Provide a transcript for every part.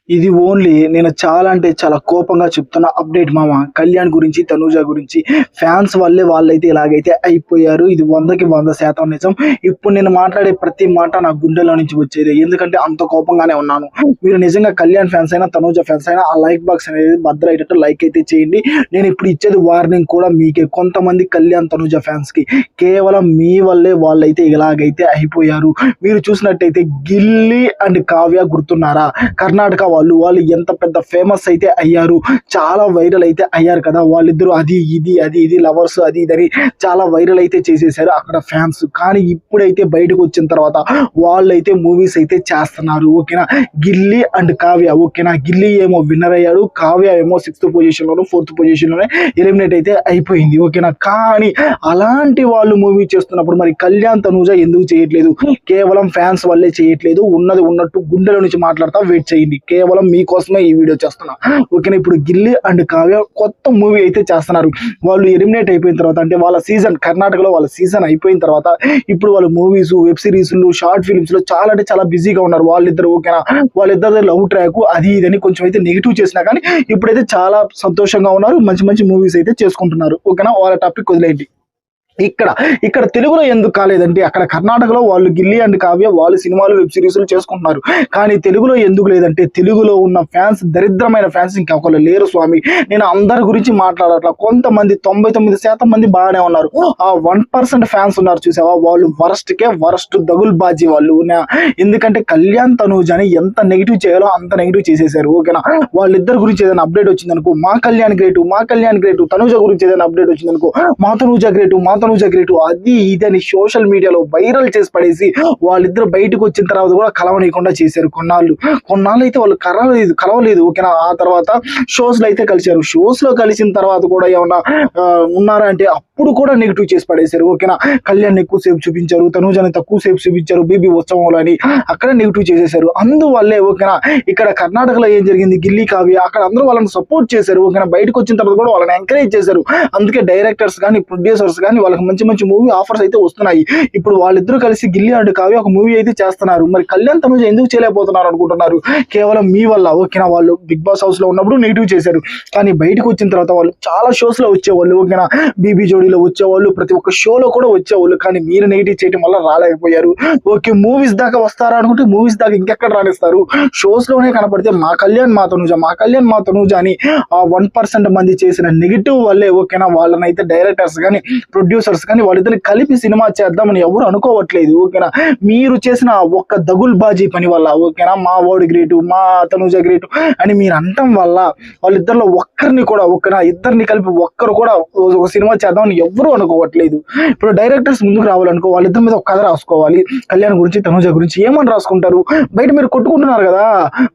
ఇది ఓన్లీ నేను చాలా అంటే చాలా కోపంగా చెప్తున్న అప్డేట్ మామ. కళ్యాణ్ గురించి, తనూజ గురించి ఫ్యాన్స్ వల్లే వాళ్ళైతే ఇలాగైతే అయిపోయారు. ఇది 100కి 100% నిజం. ఇప్పుడు నేను మాట్లాడే ప్రతి మాట నా గుండెలో నుంచి వచ్చేది. ఎందుకంటే అంత కోపంగానే ఉన్నాను. మీరు నిజంగా కళ్యాణ్ ఫ్యాన్స్ అయినా, తనూజ ఫ్యాన్స్ అయినా ఆ లైక్ బాక్స్ అనేది భద్రయ్యేటట్టు లైక్ అయితే చేయండి. నేను ఇప్పుడు ఇచ్చేది వార్నింగ్ కూడా మీకే. కొంతమంది కళ్యాణ్, తనూజ ఫ్యాన్స్ కి కేవలం మీ వల్లే వాళ్ళైతే ఇలాగైతే అయిపోయారు. మీరు చూసినట్టయితే గిల్లీ అండ్ కావ్య గుర్తున్నారా? కర్ణాటక వాళ్ళు ఎంత పెద్ద ఫేమస్ అయితే అయ్యారు, చాలా వైరల్ అయితే అయ్యారు కదా. వాళ్ళిద్దరు అది ఇది లవర్స్ అది ఇదని చాలా వైరల్ అయితే చేసేసారు అక్కడ ఫ్యాన్స్. కానీ ఇప్పుడైతే బయటకు వచ్చిన తర్వాత వాళ్ళైతే మూవీస్ అయితే చేస్తున్నారు. ఓకేనా, గిల్లీ అండ్ కావ్య. ఓకేనా, గిల్లీ ఏమో విన్నర్ అయ్యాడు, కావ్య ఏమో 6th పొజిషన్ లోను 4th పొజిషన్ లోనే ఎలిమినేట్ అయితే అయిపోయింది. ఓకేనా, కానీ అలాంటి వాళ్ళు మూవీ చేస్తున్నప్పుడు మరి కళ్యాణ్, తనూజ ఎందుకు చేయట్లేదు? కేవలం ఫ్యాన్స్ వల్లే చేయట్లేదు. ఉన్నది ఉన్నట్టు గుండెల నుంచి మాట్లాడతా వెయిట్ చేయండి. కేవలం మీకోసమే ఈ వీడియో చేస్తున్నా. ఓకేనా, ఇప్పుడు గిల్లీ అండ్ కావ్య కొత్త మూవీ అయితే చేస్తున్నారు. వాళ్ళు ఎలిమినేట్ అయిపోయిన తర్వాత, అంటే వాళ్ళ సీజన్, కర్ణాటకలో వాళ్ళ సీజన్ అయిపోయిన తర్వాత ఇప్పుడు వాళ్ళు మూవీస్, వెబ్ సిరీస్లు, షార్ట్ ఫిల్మ్స్ లో చాలా అంటే చాలా బిజీగా ఉన్నారు వాళ్ళిద్దరు. ఓకేనా, వాళ్ళిద్దరు లవ్ ట్రాక్ అది ఇదని కొంచెం అయితే నెగిటివ్ చేసినా కానీ ఇప్పుడైతే చాలా సంతోషంగా ఉన్నారు. మంచి మంచి మూవీస్ అయితే చేసుకుంటున్నారు. ఓకేనా, వాళ్ళ టాపిక్ వదిలేయండి. ఇక్కడ తెలుగులో ఎందుకు కాలేదంటే, అక్కడ కర్ణాటకలో వాళ్ళు గిల్లీ అండ్ కావ్య వాళ్ళు సినిమాలు, వెబ్ సిరీస్లు చేసుకుంటున్నారు. కానీ తెలుగులో ఎందుకు లేదంటే, తెలుగులో ఉన్న ఫ్యాన్స్, దరిద్రమైన ఫ్యాన్స్ ఇంకొకరు లేరు స్వామి. నేను అందరి గురించి మాట్లాడట్లా. కొంతమంది 99% మంది బాగానే ఉన్నారు. ఆ 1% ఫ్యాన్స్ ఉన్నారు చూసావా, వాళ్ళు వరస్ట్ దగుల్ బాజీ వాళ్ళు. ఎందుకంటే కళ్యాణ్, తనూజ అని ఎంత నెగిటివ్ చేయాలో అంత నెగిటివ్ చేసేసారు. ఓకేనా, వాళ్ళిద్దరి గురించి ఏదైనా అప్డేట్ వచ్చిందనుకో, మా కళ్యాణ్ గ్రేటు, తనూజ గురించి ఏదైనా అప్డేట్ వచ్చిందనుకో, మా తనూజ గ్రేటు అది ఇది అని సోషల్ మీడియాలో వైరల్ చేసి పడేసి వాళ్ళిద్దరు బయటకు వచ్చిన తర్వాత కూడా కలవనీయకుండా చేశారు. కొన్నాళ్ళు అయితే వాళ్ళు కలవలేదు. ఓకేనా, ఆ తర్వాత షోస్ లో అయితే కలిశారు. షోస్ లో కలిసిన తర్వాత కూడా ఏమన్నా ఉన్నారా అంటే అప్పుడు కూడా నెగిటివ్ చేసి పడేశారు. ఓకేనా, కళ్యాణ్ ఎక్కువసేపు చూపించారు, తనూజని తక్కువసేపు చూపించారు బీబీ ఉత్సవంలో అని అక్కడ నెగిటివ్ చేసేసారు. అందువల్లే ఓకేనా, ఇక్కడ కర్ణాటకలో ఏం జరిగింది, గిల్లీ కావ్య అక్కడ అందరూ వాళ్ళని సపోర్ట్ చేశారు. ఓకేనా, బయటకు వచ్చిన తర్వాత కూడా వాళ్ళని ఎంకరేజ్ చేశారు. అందుకే డైరెక్టర్స్ కానీ, ప్రొడ్యూసర్స్ కానీ వాళ్ళకి మంచి మంచి మూవీ ఆఫర్స్ అయితే వస్తున్నాయి. ఇప్పుడు వాళ్ళిద్దరూ కలిసి గిల్లీ అండ్ కావ్య ఒక మూవీ అయితే చేస్తున్నారు. మరి కళ్యాణ్, తనూజ ఎందుకు చేయలేకపోతున్నారు అనుకుంటున్నారు? కేవలం మీ వల్ల. ఓకేనా, వాళ్ళు బిగ్ బాస్ హౌస్ లో ఉన్నప్పుడు నెగిటివ్ చేశారు, కానీ బయటకు వచ్చిన తర్వాత వాళ్ళు చాలా షోస్ లో వచ్చేవాళ్ళు. ఓకేనా, బీబీ జోడీలో వచ్చేవాళ్ళు, ప్రతి ఒక్క షోలో కూడా వచ్చేవాళ్ళు. కానీ మీరు నెగిటివ్ చేయడం వల్ల రాలేకపోయారు. ఓకే, మూవీస్ దాకా వస్తారా అనుకుంటే మూవీస్ దాకా ఇంకెక్కడ రాణిస్తారు? షోస్ లోనే కనపడితే మా కళ్యాణ్ మా తనూజ అని ఆ 1% మంది చేసిన నెగిటివ్ వల్లే ఓకేనా, వాళ్ళని అయితే డైరెక్టర్స్ కానీ, ప్రొడ్యూసర్స్ కానీ వాళ్ళిద్దరిని కలిపి సినిమా చేద్దామని ఎవరు అనుకోవట్లేదు. ఓకేనా, మీరు చేసిన ఒక్క దగుల్ బాజీ పని వల్ల ఓకేనా, మా వాడు గ్రేటు, మా తనూజ గ్రేటు అని మీరు అనటం వల్ల వాళ్ళిద్దరిలో ఒక్కరిని కూడా, ఓకేనా, ఇద్దరిని కలిపి ఒక్కరు కూడా ఒక సినిమా చేద్దామని ఎవరు అనుకోవట్లేదు. ఇప్పుడు డైరెక్టర్స్ ముందుకు రావాలనుకో, వాళ్ళిద్దరి మీద ఒక కథ రాసుకోవాలి. కళ్యాణ్ గురించి, తనూజ గురించి ఏమని రాసుకుంటారు? బయట మీరు కొట్టుకుంటున్నారు కదా,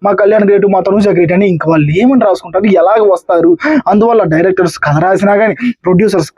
మా కళ్యాణ్ గ్రేటు, మా తనూజ గ్రేట్ అని. ఇంకా వాళ్ళు ఏమని రాసుకుంటారు, ఎలాగ వస్తారు? అందువల్ల డైరెక్టర్స్ కథ రాసినా కానీ, ప్రొడ్యూసర్స్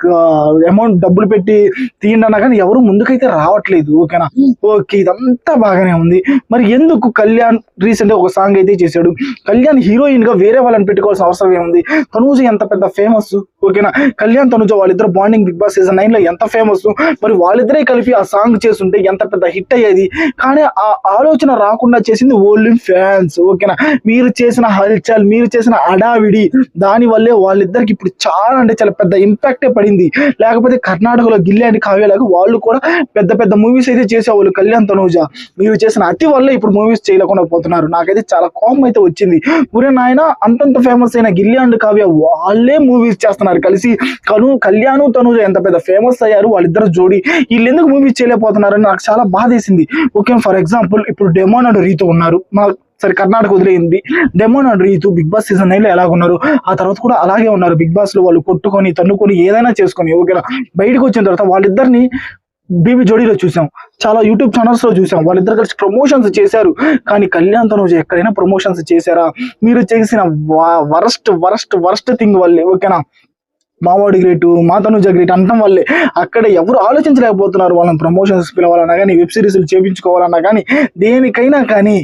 అమౌంట్ డబ్బులు పెట్టి తీయండి కానీ ఎవరు ముందుకైతే రావట్లేదు. ఓకేనా, ఓకే, ఇదంతా బాగానే ఉంది. మరి ఎందుకు కళ్యాణ్ రీసెంట్ గా ఒక సాంగ్ అయితే చేశాడు? కళ్యాణ్ హీరోయిన్ గా వేరే వాళ్ళని పెట్టుకోవాల్సిన అవసరం ఏముంది? తనూజ ఎంత పెద్ద ఫేమస్. ఓకేనా, కళ్యాణ్, తనూజ వాళ్ళిద్దరు బాండింగ్ బిగ్ బాస్ సీజన్ 9 లో ఎంత ఫేమస్. మరి వాళ్ళిద్దరే కలిపి ఆ సాంగ్ చేస్తుంటే ఎంత పెద్ద హిట్ అయ్యేది. కానీ ఆ ఆలోచన రాకుండా చేసింది ఓన్లీ ఫ్యాన్స్. ఓకేనా, మీరు చేసిన హల్చల్, మీరు చేసిన అడావిడి, దాని వల్లే వాళ్ళిద్దరికి ఇప్పుడు చాలా అంటే చాలా పెద్ద ఇంపాక్టే పడింది. లేకపోతే కర్ణాటకలో గిల్లీ అండ్ కావ్య లాగా వాళ్ళు కూడా పెద్ద పెద్ద మూవీస్ అయితే చేసేవాళ్ళు. కళ్యాణ్, తనూజ మీరు చేసిన అతి వల్ల ఇప్పుడు మూవీస్ చేయలేకుండా పోతున్నారు. నాకైతే చాలా కోపం అయితే వచ్చింది. ఊరే నాయన, అంతంత ఫేమస్ అయిన గిల్లీ అండ్ కావ్య వాళ్ళే మూవీస్ చేస్తున్నారు కలిసి. కళ్యాణ్, తనూజ ఎంత పెద్ద ఫేమస్ అయ్యారు వాళ్ళిద్దరు జోడి, వీళ్ళు ఎందుకు మూవీస్ చేయలేకపోతున్నారని నాకు చాలా బాధేసింది. ఓకే, ఫర్ ఎగ్జాంపుల్ ఇప్పుడు డెమోన్ అండ్ రీతు ఉన్నారు. సరే, కర్ణాటక వదిలేయింది. Demon and Reethu Bigg Boss season 9 లో ఎలాగున్నారు, ఆ తర్వాత కూడా అలాగే ఉన్నారు. బిగ్ బాస్ లో వాళ్ళు కొట్టుకొని, తన్నుకొని, ఏదైనా చేసుకొని ఓకేనా, బయటకు వచ్చిన తర్వాత వాళ్ళిద్దరిని బీబీ జోడీలో చూసాం, చాలా యూట్యూబ్ ఛానల్స్ లో చూసాం. వాళ్ళిద్దరు కలిసి ప్రమోషన్స్ చేశారు. కానీ కళ్యాణ్, తనూజ ఎక్కడైనా ప్రమోషన్స్ చేశారా? మీరు చేసిన వరస్ట్ థింగ్ వల్లే ఓకేనా, మావాడి గ్రేటు, మా తనూజ గ్రేట్ అనటం వల్లే అక్కడ ఎవరు ఆలోచించలేకపోతున్నారు. వాళ్ళని ప్రమోషన్స్ పిలవాలన్నా కానీ, వెబ్ సిరీస్లు చేయించుకోవాలన్నా కానీ, దేనికైనా కానీ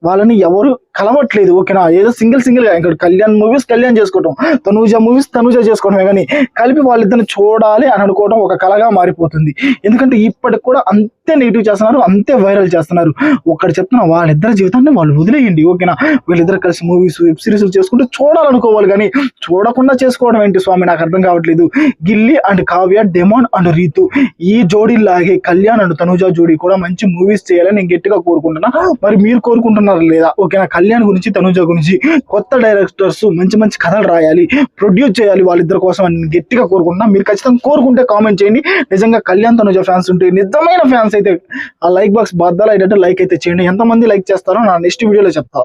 వాళ్ళని ఎవరు కలవట్లేదు. ఓకేనా, ఏదో సింగిల్ గా ఇక్కడ కళ్యాణ్ మూవీస్ కళ్యాణ్ చేసుకోవటం, తనూజ మూవీస్ తనూజ చేసుకోవడమే కానీ కలిపి వాళ్ళిద్దరిని చూడాలి అని అనుకోవడం ఒక కళగా మారిపోతుంది. ఎందుకంటే ఇప్పటికి కూడా అంతే నెగిటివ్ చేస్తున్నారు, అంతే వైరల్ చేస్తున్నారు. ఒక్కటి చెప్తున్నా, వాళ్ళిద్దరి జీవితాన్ని వాళ్ళు వదిలేయండి. ఓకేనా, వీళ్ళిద్దరు కలిసి మూవీస్ వెబ్ సిరీస్ చేసుకుంటూ చూడాలనుకోవాలి కానీ చూడకుండా చేసుకోవడం ఏంటి స్వామి, నాకు అర్థం కావట్లేదు. Gilli and Kavya, Demon and Ritu ఈ జోడీ లాగే కళ్యాణ్ అండ్ తనూజ జోడీ కూడా మంచి మూవీస్ చేయాలని నేను గట్టిగా కోరుకుంటున్నా. మరి మీరు కోరుకుంటున్నారు లేదా? ఓకేనా, కళ్యాణ్ గురించి తనూజ గురించి కొత్త డైరెక్టర్స్ మంచి మంచి కథలు రాయాలి, ప్రొడ్యూస్ చేయాలి వాళ్ళిద్దరి కోసం అని నేను గట్టిగా కోరుకుంటున్నా. మీరు ఖచ్చితంగా కోరుకుంటే కామెంట్ చేయండి. నిజంగా కళ్యాణ్ తనూజ ఫ్యాన్స్ ఉంటే, నిజమైన ఫ్యాన్స్ అయితే ఆ లైక్ బాక్స్ బద్దలు అయ్యేటట్టు లైక్ అయితే చేయండి. ఎంతమంది లైక్ చేస్తారో నా నెక్స్ట్ వీడియోలో చెప్తా.